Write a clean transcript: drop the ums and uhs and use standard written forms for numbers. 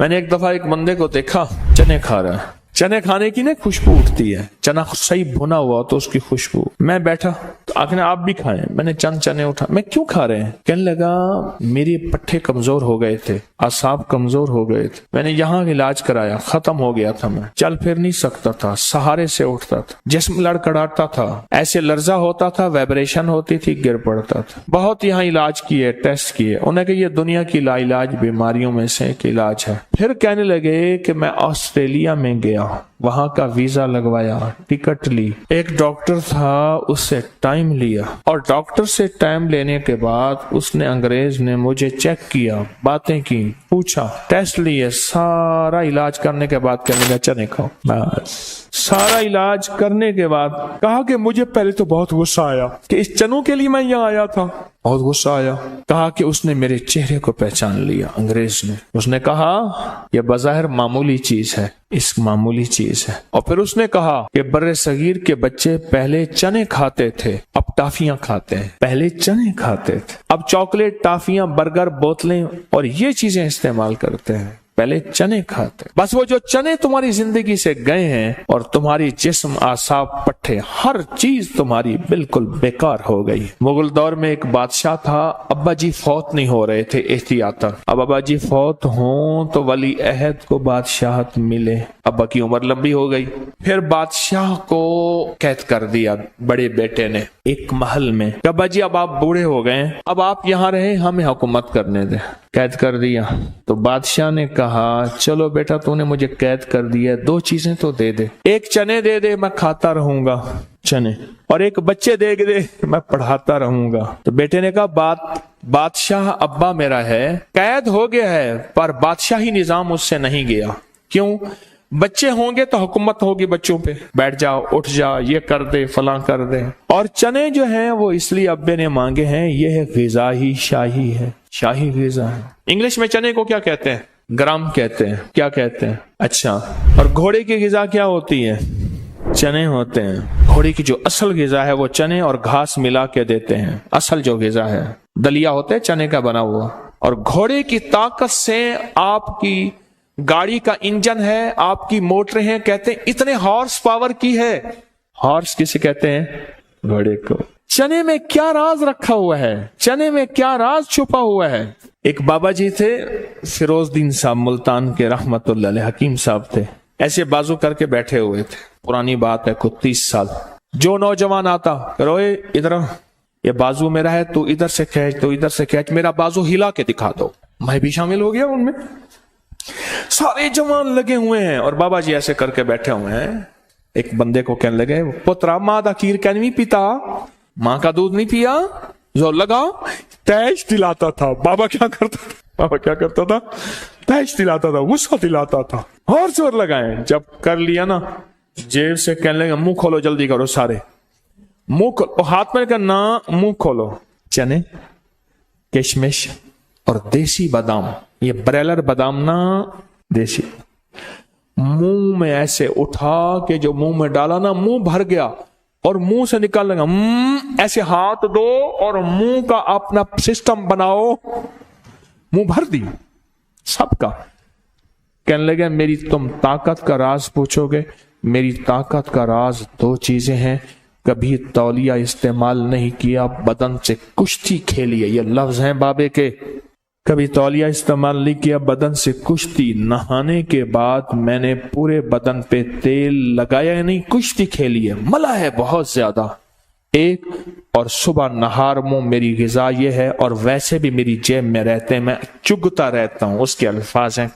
میں نے ایک دفعہ ایک بندے کو دیکھا چنے کھا رہا ہے. چنے کھانے کی نا خوشبو اٹھتی ہے، چنا صحیح بھنا ہوا تو اس کی خوشبو. میں بیٹھا تو آخر آپ بھی کھائیں. میں نے چند چنے اٹھا. میں کیوں کھا رہے ہیں؟ کہنے لگا میری پٹھے کمزور ہو گئے تھے، اعصاب کمزور ہو گئے تھے، میں نے یہاں علاج کرایا، ختم ہو گیا تھا، میں چل پھر نہیں سکتا تھا، سہارے سے اٹھتا تھا، جسم لڑکڑاتا تھا، ایسے لرزہ ہوتا تھا، وائبریشن ہوتی تھی، گر پڑتا تھا. بہت یہاں علاج کیے، ٹیسٹ کیے، انہوں نے کہا یہ دنیا کی لا علاج بیماریوں میں سے ایک علاج ہے. پھر کہنے لگے کہ میں آسٹریلیا میں گیا، وہاں کا ویزا لگوایا، ٹکٹ لی، ایک ڈاکٹر تھا اس سے ٹائم لیا، اور ڈاکٹر سے ٹائم لینے کے بعد اس نے انگریز نے مجھے چیک کیا، باتیں کی، پوچھا، ٹیسٹ لیے، سارا علاج کرنے کے بعد کہنے لگا چنے کھاؤ. بس سارا علاج کرنے کے بعد کہا کہ مجھے پہلے تو بہت غصہ آیا کہ اس چنوں کے لیے میں یہاں آیا تھا، بہت غصہ آیا. کہا کہ اس نے میرے چہرے کو پہچان لیا، انگریز نے. اس نے کہا یہ بظاہر معمولی چیز ہے، اس معمولی چیز ہے. اور پھر اس نے کہا کہ بر صغیر کے بچے پہلے چنے کھاتے تھے، اب ٹافیاں کھاتے ہیں، پہلے چنے کھاتے تھے، اب چاکلیٹ، ٹافیاں، برگر، بوتلیں اور یہ چیزیں استعمال کرتے ہیں، پہلے چنے کھاتے. بس وہ جو چنے تمہاری زندگی سے گئے ہیں اور تمہاری جسم، اعصاب، پٹھے، ہر چیز تمہاری بالکل بیکار ہو گئی. مغل دور میں ایک بادشاہ تھا، ابا جی فوت نہیں ہو رہے تھے احتیاطاً. اب ابا جی فوت ہوں تو ولی عہد کو بادشاہت ملے. ابا کی عمر لمبی ہو گئی. پھر بادشاہ کو قید کر دیا بڑے بیٹے نے ایک محل میں. ابا جی اب آپ بوڑھے ہو گئے، اب آپ یہاں رہے، ہمیں حکومت کرنے دیں. قید کر دیا. تو بادشاہ نے کہا چلو بیٹا تو نے مجھے قید کر دیا، دو چیزیں تو دے دے، ایک چنے دے دے میں کھاتا رہوں گا چنے، اور ایک بچے دے دے میں پڑھاتا رہوں گا. تو بیٹے نے کہا بادشاہ ابا میرا ہے، قید ہو گیا ہے پر بادشاہی نظام اس سے نہیں گیا. کیوں؟ بچے ہوں گے تو حکومت ہوگی بچوں پہ، بیٹھ جاؤ، اٹھ جا، یہ کر دے، فلاں کر دے. اور چنے جو ہیں وہ اس لیے ابے نے مانگے ہیں، یہ ہے غذائی شاہی ہے، شاہی غذا ہے. انگلش میں چنے کو کیا کہتے ہیں؟ گرام کہتے ہیں. کیا کہتے ہیں؟ اچھا. اور گھوڑے کی غذا کیا ہوتی ہے؟ چنے ہوتے ہیں. گھوڑے کی جو اصل غذا ہے وہ چنے اور گھاس ملا کے دیتے ہیں. اصل جو غذا ہے دلیا ہوتا ہے چنے کا بنا ہوا. اور گھوڑے کی طاقت سے آپ کی گاڑی کا انجن ہے، آپ کی موٹریں ہیں، کہتے ہیں اتنے ہارس پاور کی ہے. ہارس کسے کہتے ہیں؟ گھوڑے کو. چنے میں کیا راز رکھا ہوا ہے؟ چنے میں کیا راز چھپا ہوا ہے؟ ایک بابا جی تھے، فیروز الدین صاحب ملتان کے، رحمت اللہ علیہ، حکیم صاحب تھے. ایسے بازو کر کے بیٹھے ہوئے تھے، پرانی بات ہے، کچھ 30 سال. جو نوجوان آتا روئے ادھر، یہ بازو میرا ہے، تو ادھر سے کھینچ، تو ادھر سے کھینچ، میرا بازو ہلا کے دکھا دو. میں بھی شامل ہو گیا ان میں. سارے جوان لگے ہوئے ہیں اور بابا جی ایسے کر کے بیٹھے ہوئے ہیں. ایک بندے کو کہنے لگے پترا ماں دا کھیر کیا نہیں پیتا، ماں کا دودھ نہیں پیا؟ زور لگا، تیش دلاتا تھا. بابا کیا کرتا تھا؟ بابا کیا کرتا تھا؟ تیش دلاتا تھا، غصہ دلاتا تھا. اور زور لگائیں. جب کر لیا نا، جیب سے کہنے لگے منہ کھولو، جلدی کرو سارے، منہ کھولو. ہاتھ میں کرنا، منہ کھولو. چنے، کشمش اور دیسی بادام، یہ بریلر بادام نا، دیسی، منہ میں ایسے اٹھا کہ جو منہ میں ڈالا نا، منہ بھر گیا اور منہ سے نکال لگا. ایسے ہاتھ دو اور منہ کا اپنا سسٹم بناؤ، منہ بھر دی سب کا. کہنے لگے میری تم طاقت کا راز پوچھو گے؟ میری طاقت کا راز دو چیزیں ہیں. کبھی تولیہ استعمال نہیں کیا، بدن سے کشتی کھیلی ہے، یہ لفظ ہیں بابے کے. کبھی تولیہ استعمال نہیں کیا، بدن سے کشتی. نہانے کے بعد میں نے پورے بدن پہ تیل لگایا نہیں، کشتی کھیلی ہے، ملا ہے بہت زیادہ. ایک اور صبح نہار منہ میری غذا یہ ہے، اور ویسے بھی میری جیب میں رہتے ہیں، میں چگتا رہتا ہوں. اس کے الفاظ ہیں